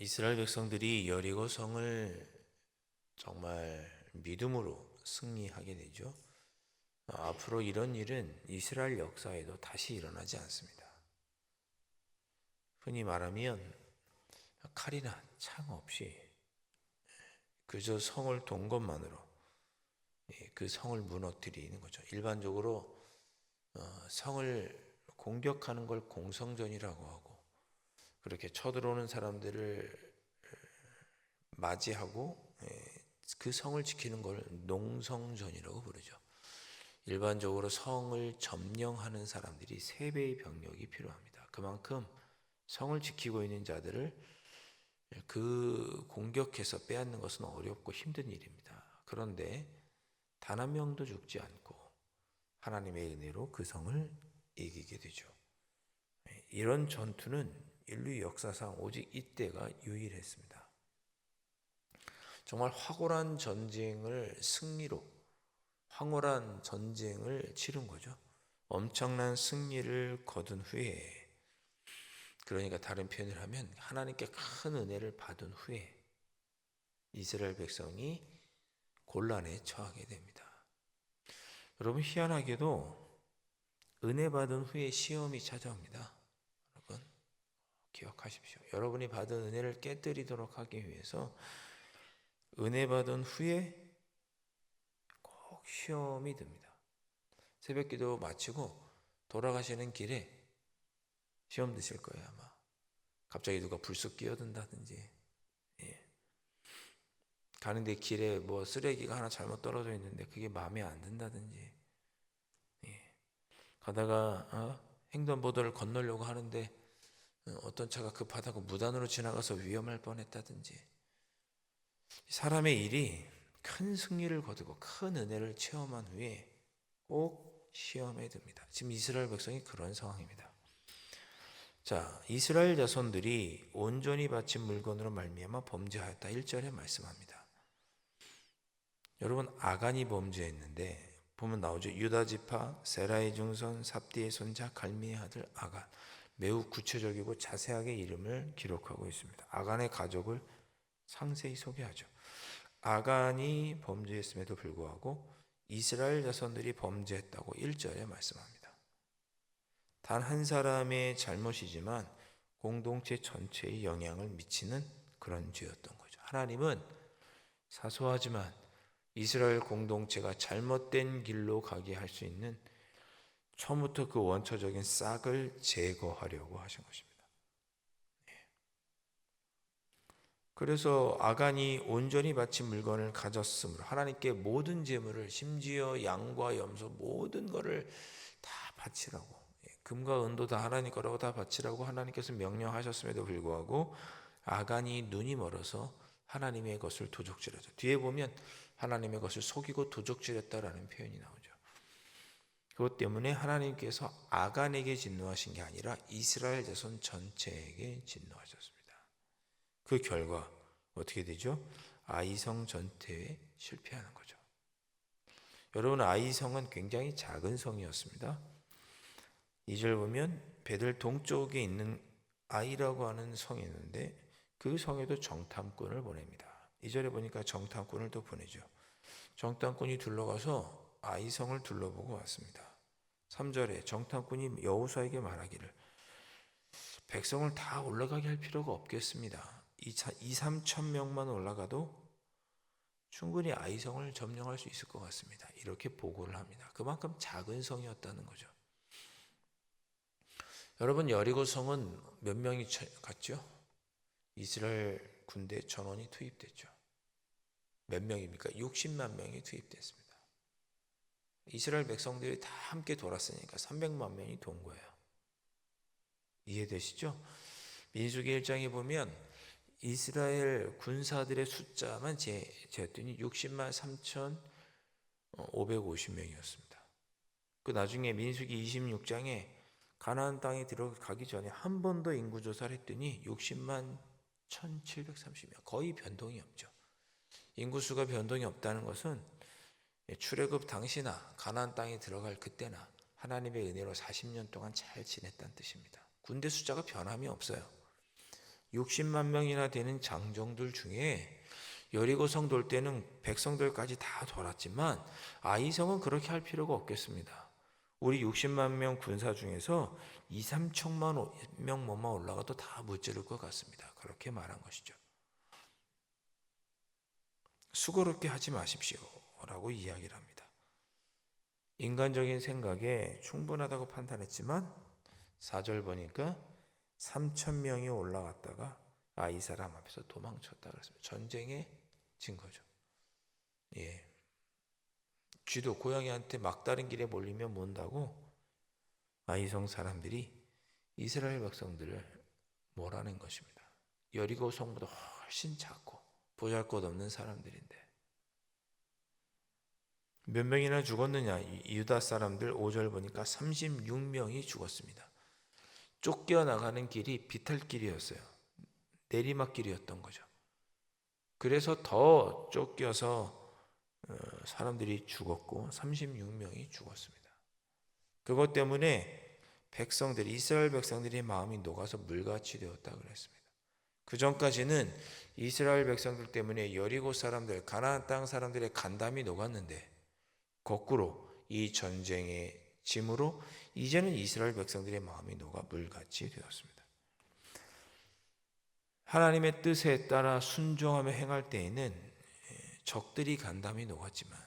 이스라엘 백성들이 여리고 성을 정말 믿음으로 승리하게 되죠. 앞으로 이런 일은 이스라엘 역사에도 다시 일어나지 않습니다. 흔히 말하면 칼이나 창 없이 그저 성을 돈 것만으로 그 성을 무너뜨리는 거죠. 일반적으로 성을 공격하는 걸 공성전이라고 하고, 그렇게 쳐들어오는 사람들을 맞이하고 그 성을 지키는 걸 농성전이라고 부르죠. 일반적으로 성을 점령하는 사람들이 3배의 병력이 필요합니다. 그만큼 성을 지키고 있는 자들을 그 공격해서 빼앗는 것은 어렵고 힘든 일입니다. 그런데 단 한 명도 죽지 않고 하나님의 은혜로 그 성을 이기게 되죠. 이런 전투는 인류 역사상 오직 이때가 유일했습니다. 정말 황홀한 전쟁을 승리로, 황홀한 전쟁을 치른 거죠. 엄청난 승리를 거둔 후에, 그러니까 다른 표현을 하면 하나님께 큰 은혜를 받은 후에 이스라엘 백성이 곤란에 처하게 됩니다. 여러분, 희한하게도 은혜 받은 후에 시험이 찾아옵니다. 여러분 기억하십시오. 여러분이 받은 은혜를 깨뜨리도록 하기 위해서 은혜 받은 후에 꼭 시험이 듭니다. 새벽기도 마치고 돌아가시는 길에 시험 드실 거예요. 아마 갑자기 누가 불쑥 끼어든다든지, 가는데 길에 뭐 쓰레기가 하나 잘못 떨어져 있는데 그게 마음에 안 든다든지, 가다가 횡단보도를 건너려고 하는데 어떤 차가 급하다고 무단으로 지나가서 위험할 뻔했다든지, 사람의 일이 큰 승리를 거두고 큰 은혜를 체험한 후에 꼭 시험에 듭니다. 지금 이스라엘 백성이 그런 상황입니다. 자, 이스라엘 자손들이 온전히 바친 물건으로 말미암아 범죄하였다 1절에 말씀합니다. 여러분, 아간이 범죄했는데 보면 나오죠. 유다 지파 세라의 중손 삽디의 손자 갈미의 아들 아간. 매우 구체적이고 자세하게 이름을 기록하고 있습니다. 아간의 가족을 상세히 소개하죠. 아간이 범죄했음에도 불구하고 이스라엘 자손들이 범죄했다고 1절에 말씀합니다. 단 한 사람의 잘못이지만 공동체 전체에 영향을 미치는 그런 죄였던 거죠. 하나님은 사소하지만 이스라엘 공동체가 잘못된 길로 가게 할 수 있는 처음부터 그 원초적인 싹을 제거하려고 하신 것입니다. 그래서 아간이 온전히 바친 물건을 가졌으므로 하나님께 모든 제물을, 심지어 양과 염소 모든 것을 다 바치라고, 금과 은도 다 하나님 거라고 다 바치라고 하나님께서 명령하셨음에도 불구하고 아간이 눈이 멀어서 하나님의 것을 도적질하죠. 뒤에 보면 하나님의 것을 속이고 도적질했다라는 표현이 나오죠. 그것 때문에 하나님께서 아간에게 진노하신 게 아니라 이스라엘 자손 전체에게 진노하셨습니다. 그 결과 어떻게 되죠? 아이성 전투에 실패하는 거죠. 여러분, 아이성은 굉장히 작은 성이었습니다. 2절 보면 베들 동쪽에 있는 아이라고 하는 성이 있는데 그 성에도 정탐꾼을 보냅니다. 2절에 보니까 정탐꾼을 또 보내죠. 정탐꾼이 둘러가서 아이성을 둘러보고 왔습니다. 3절에 정탐꾼이 여호수아에게 말하기를 백성을 다 올라가게 할 필요가 없겠습니다. 2-3천 명만 올라가도 충분히 아이성을 점령할 수 있을 것 같습니다. 이렇게 보고를 합니다. 그만큼 작은 성이었다는 거죠. 여러분, 여리고 성은 몇 명이 갔죠? 이스라엘 군대 전원이 투입됐죠. 몇 명입니까? 60만 명이 투입됐습니다. 이스라엘 백성들이 다 함께 돌았으니까 300만 명이 돈 거예요. 이해되시죠? 민수기 1장에 보면 이스라엘 군사들의 숫자만 재었더니 60만 3,550명이었습니다. 그 나중에 민수기 26장에 가나안 땅에 들어가기 전에 한 번 더 인구 조사를 했더니 60만 1,730명. 거의 변동이 없죠. 인구수가 변동이 없다는 것은 출애굽 당시나 가나안 땅에 들어갈 그때나 하나님의 은혜로 40년 동안 잘 지냈다는 뜻입니다. 군대 숫자가 변함이 없어요. 60만 명이나 되는 장정들 중에 여리고성 돌 때는 백성들까지 다 돌았지만 아이성은 그렇게 할 필요가 없겠습니다. 우리 60만 명 군사 중에서 2, 3천만 명 뭐만 올라가도 다 무찌를 것 같습니다. 그렇게 말한 것이죠. 수고롭게 하지 마십시오 라고 이야기를 합니다. 인간적인 생각에 충분하다고 판단했지만 4절 보니까 3천 명이 올라갔다가 이 사람 앞에서 도망쳤다 그랬습니다. 전쟁에 진 거죠. 예. 쥐도 고양이한테 막다른 길에 몰리면 뭔다고 아이성 사람들이 이스라엘 백성들을 몰아낸 것입니다. 여리고 성보다 훨씬 작고 보잘것없는 사람들인데 몇 명이나 죽었느냐? 유다 사람들 5절 보니까 36명이 죽었습니다. 쫓겨나가는 길이 비탈길이었어요. 내리막길이었던 거죠. 그래서 더 쫓겨서 사람들이 죽었고 36명이 죽었습니다. 그것 때문에 백성들이 이스라엘 백성들의 마음이 녹아서 물같이 되었다 그랬습니다. 그 전까지는 이스라엘 백성들 때문에 여리고 사람들, 가나안 땅 사람들의 간담이 녹았는데 거꾸로 이 전쟁의 짐으로 이제는 이스라엘 백성들의 마음이 녹아 물같이 되었습니다. 하나님의 뜻에 따라 순종하며 행할 때에는 적들이 간담이 녹았지만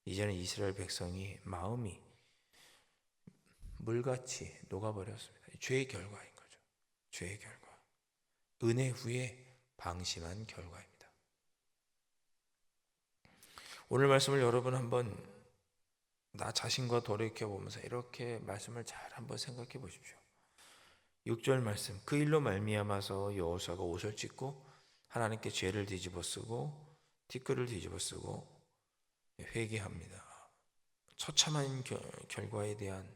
이제는 이스라엘 백성이 마음이 물같이 녹아버렸습니다. 죄의 결과인 거죠. 죄의 결과. 은혜 후에 방심한 결과입니다. 오늘 말씀을 여러분 한번 나 자신과 돌이켜보면서 이렇게 말씀을 잘 한번 생각해 보십시오. 6절 말씀, 그 일로 말미암아서 여호수아가 옷을 찢고 하나님께 죄를 뒤집어쓰고 티끌을 뒤집어쓰고 회개합니다. 처참한 결과에 대한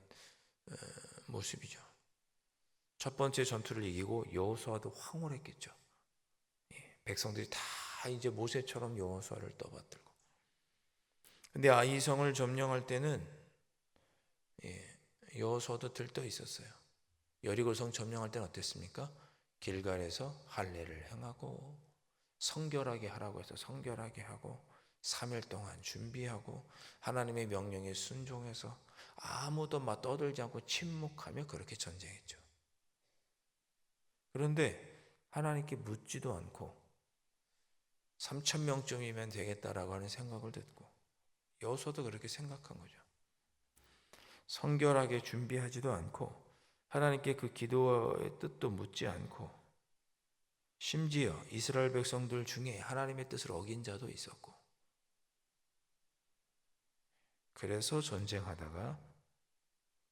모습이죠. 첫 번째 전투를 이기고 여호수아도 황홀했겠죠. 백성들이 다 이제 모세처럼 여호수아를 떠받들고. 근데 아이성을 점령할 때는 여호수아도 들떠 있었어요. 여리고성 점령할 때는 어땠습니까? 길갈에서 할례를 행하고 성결하게 하라고 해서 성결하게 하고 3일 동안 준비하고 하나님의 명령에 순종해서 아무도 막 떠들지 않고 침묵하며 그렇게 전쟁했죠. 그런데 하나님께 묻지도 않고 3천 명쯤이면 되겠다라고 하는 생각을 듣고 여호수아도 그렇게 생각한 거죠. 성결하게 준비하지도 않고 하나님께 그 기도의 뜻도 묻지 않고 심지어 이스라엘 백성들 중에 하나님의 뜻을 어긴 자도 있었고 그래서 전쟁하다가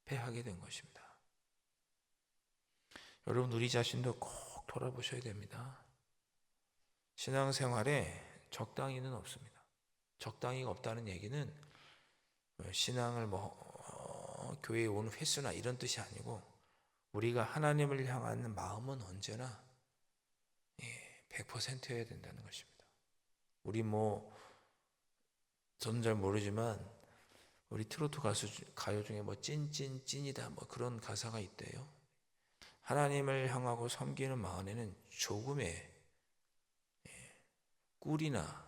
패하게 된 것입니다. 여러분 우리 자신도 꼭 돌아보셔야 됩니다. 신앙생활에 적당히는 없습니다. 적당히가 없다는 얘기는 신앙을 교회에 오는 횟수나 이런 뜻이 아니고 우리가 하나님을 향하는 마음은 언제나 100%여야 된다는 것입니다. 우리 저는 잘 모르지만 우리 트로트 가요 중에 찐이다 그런 가사가 있대요. 하나님을 향하고 섬기는 마음에는 조금의 꿀이나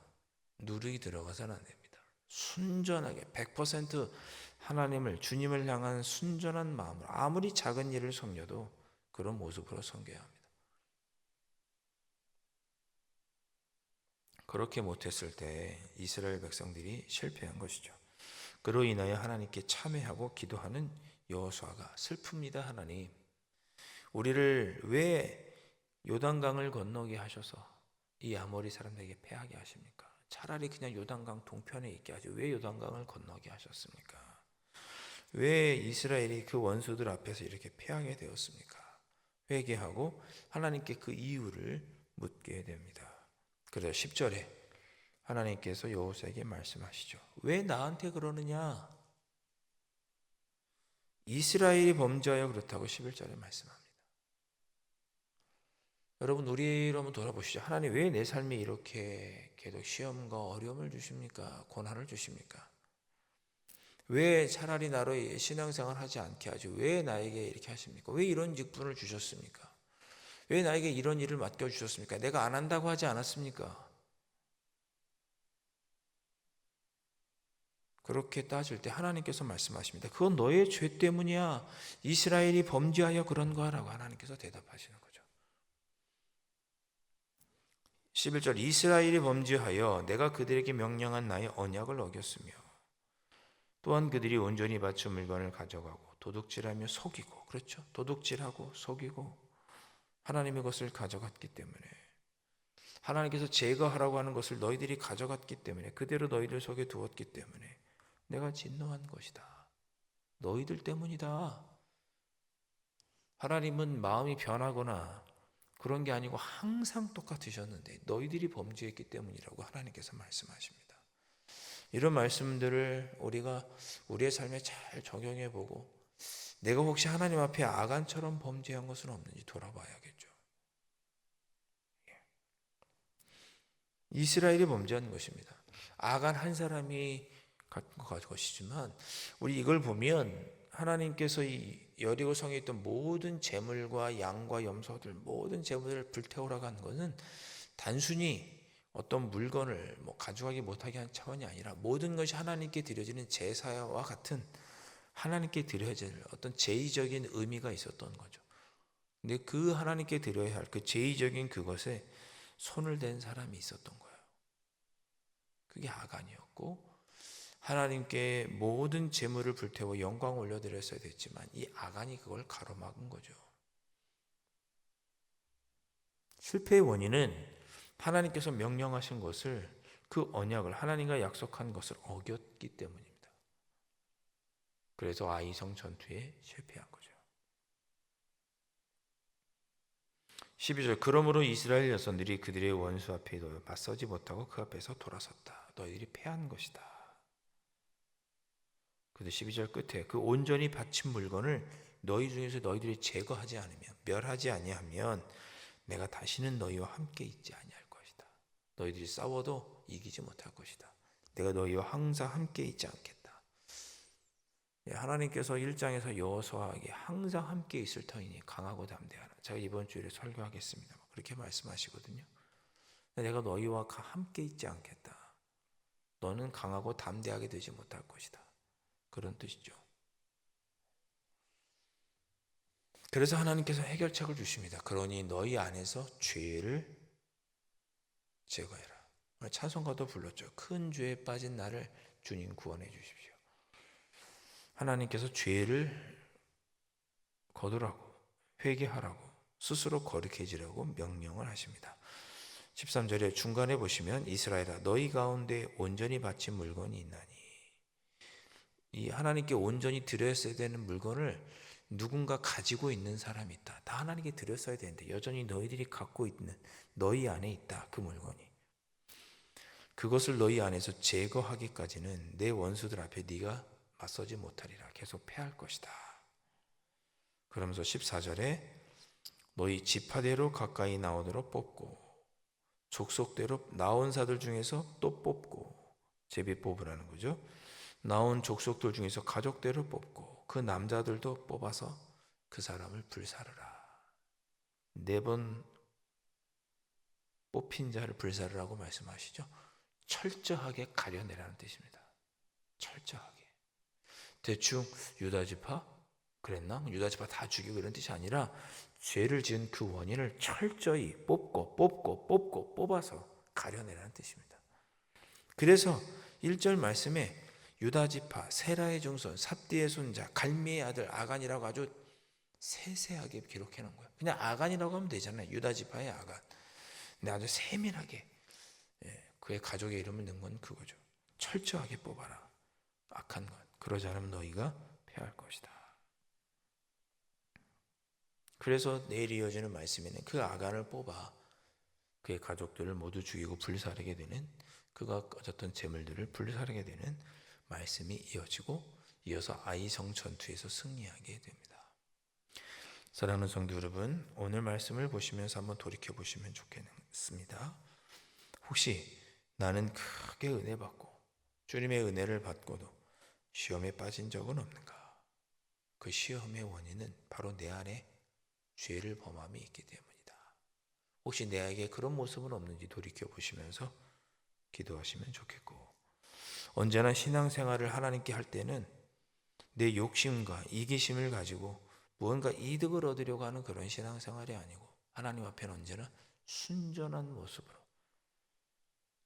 누룩이 들어가서는 안 됩니다. 순전하게 100% 하나님을 주님을 향한 순전한 마음으로 아무리 작은 일을 섬겨도 그런 모습으로 섬겨야 합니다. 그렇게 못했을 때 이스라엘 백성들이 실패한 것이죠. 그로 인하여 하나님께 참회하고 기도하는 여호수아가 슬픕니다. 하나님 우리를 왜 요단강을 건너게 하셔서 이 아모리 사람들에게 패하게 하십니까? 차라리 그냥 요단강 동편에 있게 하죠. 왜 요단강을 건너게 하셨습니까? 왜 이스라엘이 그 원수들 앞에서 이렇게 패하게 되었습니까? 회개하고 하나님께 그 이유를 묻게 됩니다. 그래서 10절에 하나님께서 여호수아에게 말씀하시죠. 왜 나한테 그러느냐? 이스라엘이 범죄하여 그렇다고 11절에 말씀합니다. 여러분 우리로 한번 돌아보시죠. 하나님 왜 내 삶에 이렇게 계속 시험과 어려움을 주십니까? 고난을 주십니까? 왜 차라리 나로 신앙생활 하지 않게 하죠? 왜 나에게 이렇게 하십니까? 왜 이런 직분을 주셨습니까? 왜 나에게 이런 일을 맡겨주셨습니까? 내가 안 한다고 하지 않았습니까? 그렇게 따질 때 하나님께서 말씀하십니다. 그건 너의 죄 때문이야. 이스라엘이 범죄하여 그런 거라고 하나님께서 대답하시는 거죠. 11절 이스라엘이 범죄하여 내가 그들에게 명령한 나의 언약을 어겼으며 또한 그들이 온전히 바친 물건을 가져가고 도둑질하며 속이고 그렇죠. 도둑질하고 속이고 하나님의 것을 가져갔기 때문에 하나님께서 제거하라고 하는 것을 너희들이 가져갔기 때문에 그대로 너희들 속에 두었기 때문에 내가 진노한 것이다. 너희들 때문이다. 하나님은 마음이 변하거나 그런 게 아니고 항상 똑같으셨는데 너희들이 범죄했기 때문이라고 하나님께서 말씀하십니다. 이런 말씀들을 우리가 우리의 삶에 잘 적용해 보고 내가 혹시 하나님 앞에 아간처럼 범죄한 것은 없는지 돌아봐야겠죠. 이스라엘이 범죄한 것입니다. 아간 한 사람이 가진 것이지만 우리 이걸 보면 하나님께서 이 여리고 성에 있던 모든 재물과 양과 염소들 모든 재물을 불태우라고 한 것은 단순히 어떤 물건을 가져가기 못하게 한 차원이 아니라 모든 것이 하나님께 드려지는 제사와 같은 하나님께 드려질 어떤 제의적인 의미가 있었던 거죠. 근데 그 하나님께 드려야 할 그 제의적인 그것에 손을 댄 사람이 있었던 거예요. 그게 아간이었고 하나님께 모든 재물을 불태워 영광 올려드렸어야 됐지만 이 아간이 그걸 가로막은 거죠. 실패의 원인은 하나님께서 명령하신 것을 그 언약을 하나님과 약속한 것을 어겼기 때문입니다. 그래서 아이성 전투에 실패한 거죠. 12절 그러므로 이스라엘 여성들이 그들의 원수 앞에 맞서지 못하고 그 앞에서 돌아섰다. 너희들이 패한 것이다. 그런데 12절 끝에 그 온전히 바친 물건을 너희 중에서 너희들이 제거하지 않으면 멸하지 아니하면 내가 다시는 너희와 함께 있지 아니할 것이다. 너희들이 싸워도 이기지 못할 것이다. 내가 너희와 항상 함께 있지 않겠다. 하나님께서 1장에서 여호수아에게 항상 함께 있을 터이니 강하고 담대하라. 제가 이번 주일에 설교하겠습니다. 그렇게 말씀하시거든요. 내가 너희와 함께 있지 않겠다. 너는 강하고 담대하게 되지 못할 것이다. 그런 뜻이죠. 그래서 하나님께서 해결책을 주십니다. 그러니 너희 안에서 죄를 제거해라. 찬송가도 불렀죠. 큰 죄에 빠진 나를 주님 구원해 주십시오. 하나님께서 죄를 거두라고 회개하라고 스스로 거룩해지라고 명령을 하십니다. 13절에 중간에 보시면 이스라엘아 너희 가운데 온전히 바친 물건이 있나니 이 하나님께 온전히 드렸어야 되는 물건을 누군가 가지고 있는 사람이 있다. 다 하나님께 드렸어야 되는데 여전히 너희들이 갖고 있는 너희 안에 있다. 그 물건이. 그것을 너희 안에서 제거하기까지는 내 원수들 앞에 네가 맞서지 못하리라. 계속 패할 것이다. 그러면서 14절에 너희 지파대로 가까이 나오도록 뽑고 족속대로 나온 사들 중에서 또 뽑고 제비 뽑으라는 거죠. 나온 족속들 중에서 가족대로 뽑고 그 남자들도 뽑아서 그 사람을 불사르라. 4번 뽑힌 자를 불사르라고 말씀하시죠. 철저하게 가려내라는 뜻입니다. 철저하게. 대충 유다지파 그랬나? 유다지파 다 죽이고 이런 뜻이 아니라 죄를 지은 그 원인을 철저히 뽑고 뽑아서 가려내라는 뜻입니다. 그래서 1절 말씀에 유다지파, 세라의 종손, 삽디의 손자, 갈미의 아들 아간이라고 아주 세세하게 기록해 놓은 거예요. 그냥 아간이라고 하면 되잖아요. 유다지파의 아간. 근데 아주 세밀하게 그의 가족의 이름을 넣은 건 그거죠. 철저하게 뽑아라. 악한 것. 그러지 않으면 너희가 패할 것이다. 그래서 내일 이어지는 말씀에는 그 아간을 뽑아 그의 가족들을 모두 죽이고 불사르게 되는 그가 가졌던 재물들을 불사르게 되는 말씀이 이어지고 이어서 아이성 전투에서 승리하게 됩니다. 사랑하는 성도 여러분, 오늘 말씀을 보시면서 한번 돌이켜 보시면 좋겠습니다. 혹시 나는 크게 은혜 받고 주님의 은혜를 받고도 시험에 빠진 적은 없는가? 그 시험의 원인은 바로 내 안에 죄를 범함이 있기 때문이다. 혹시 내게 그런 모습은 없는지 돌이켜 보시면서 기도하시면 좋겠고, 언제나 신앙생활을 하나님께 할 때는 내 욕심과 이기심을 가지고 무언가 이득을 얻으려고 하는 그런 신앙생활이 아니고 하나님 앞에는 언제나 순전한 모습으로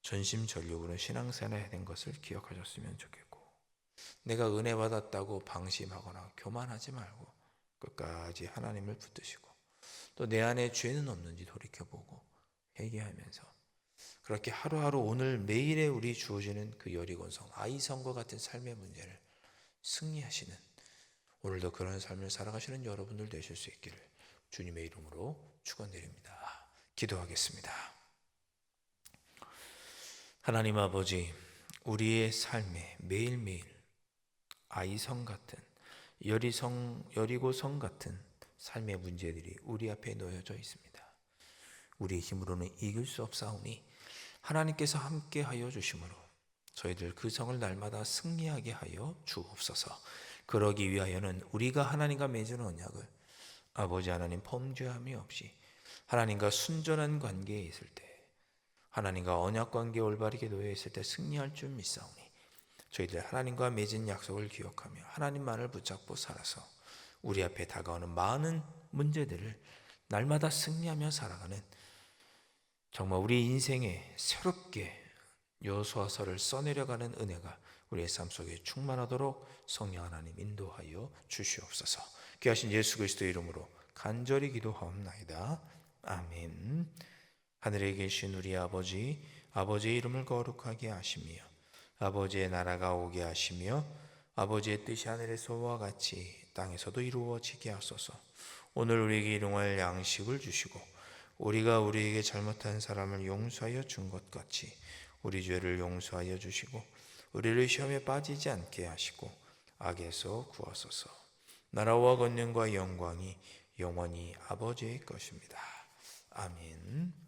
전심전력으로 신앙생활해야 된 것을 기억하셨으면 좋겠고, 내가 은혜 받았다고 방심하거나 교만하지 말고 끝까지 하나님을 붙드시고, 또 내 안에 죄는 없는지 돌이켜보고 회개하면서 그렇게 하루하루 오늘 매일에 우리 주어지는 그 여리고성 아이성과 같은 삶의 문제를 승리하시는, 오늘도 그런 삶을 살아가시는 여러분들 되실 수 있기를 주님의 이름으로 축원드립니다. 기도하겠습니다. 하나님 아버지, 우리의 삶에 매일매일 아이성 같은 여리고성 같은 삶의 문제들이 우리 앞에 놓여져 있습니다. 우리의 힘으로는 이길 수 없사오니 하나님께서 함께하여 주심으로 저희들 그 성을 날마다 승리하게 하여 주옵소서. 그러기 위하여는 우리가 하나님과 맺은 언약을 아버지 하나님 범죄함이 없이 하나님과 순전한 관계에 있을 때, 하나님과 언약 관계에 올바르게 놓여 있을 때 승리할 줄 믿사오니 저희들 하나님과 맺은 약속을 기억하며 하나님만을 붙잡고 살아서 우리 앞에 다가오는 많은 문제들을 날마다 승리하며 살아가는, 정말 우리 인생에 새롭게 여호수아서를 써내려가는 은혜가 우리의 삶 속에 충만하도록 성령 하나님 인도하여 주시옵소서. 귀하신 예수 그리스도의 이름으로 간절히 기도하옵나이다. 아멘. 하늘에 계신 우리 아버지, 아버지의 이름을 거룩하게 하시며 아버지의 나라가 오게 하시며 아버지의 뜻이 하늘에서와 같이 땅에서도 이루어지게 하소서. 오늘 우리에게 일용할 양식을 주시고 우리가 우리에게 잘못한 사람을 용서하여 준 것 같이 우리 죄를 용서하여 주시고 우리를 시험에 빠지지 않게 하시고 악에서 구하소서. 나라와 권능과 영광이 영원히 아버지의 것입니다. 아멘.